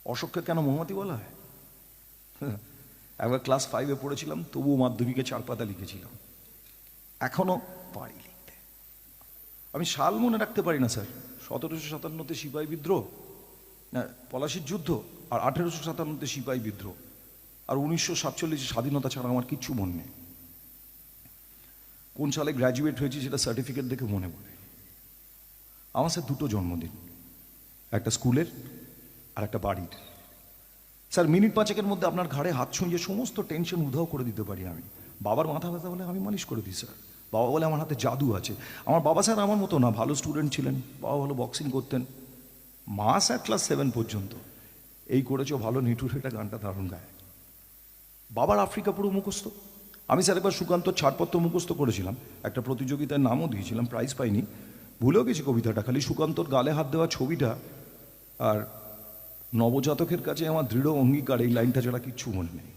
অশোককে কেন মৌমাতি বলা হয়? একবার ক্লাস 5-এ পড়েছিলাম, তবুও মাধ্যমিকে 4 পাতা লিখেছিলাম, এখনো পারি লিখতে। আমি সাল মনে রাখতে পারি না স্যার। 1757-তে সিপাহী বিদ্রোহ, না পলাশির যুদ্ধ, আর 1857-তে সিপাহী বিদ্রোহ, আর 1947-এ স্বাধীনতা ছাড়া আমার কিচ্ছু মনে নেই। কোন সালে গ্র্যাজুয়েট হয়েছি সেটা সার্টিফিকেট দেখে মনে পড়ে। আমার স্যার দুটো জন্মদিন, একটা স্কুলের আর একটা বাড়ির। স্যার মিনিট 5-এর মধ্যে আপনার ঘাড়ে হাত ছুঁয়ে সমস্ত টেনশন উধাও করে দিতে পারি আমি। বাবার মাথা ব্যথা বলে আমি মালিশ করে দিই স্যার। বাবা বলে আমার হাতে জাদু আছে। আমার বাবা স্যার আমার মতো না, ভালো স্টুডেন্ট ছিলেন। বাবা ভালো বক্সিং করতেন। মা স্যার ক্লাস 7 পর্যন্ত এই করেছো ভালো নিঠুর, একটা গানটা দারুণ গায়। বাবার আফ্রিকা পুরো মুখস্থ। আমি স্যার একবার সুকান্তর ছাড়পত্র মুখস্থ করেছিলাম, একটা প্রতিযোগিতার নামও দিয়েছিলাম, প্রাইজ পাইনি, ভুলেও গেছি কবিতাটা। খালি সুকান্তর গালে হাত দেওয়া ছবিটা আর নবজাতকের কাছে আমার দৃঢ় অঙ্গীকার, এই লাইনটা ছাড়া কিচ্ছু মনে নেই।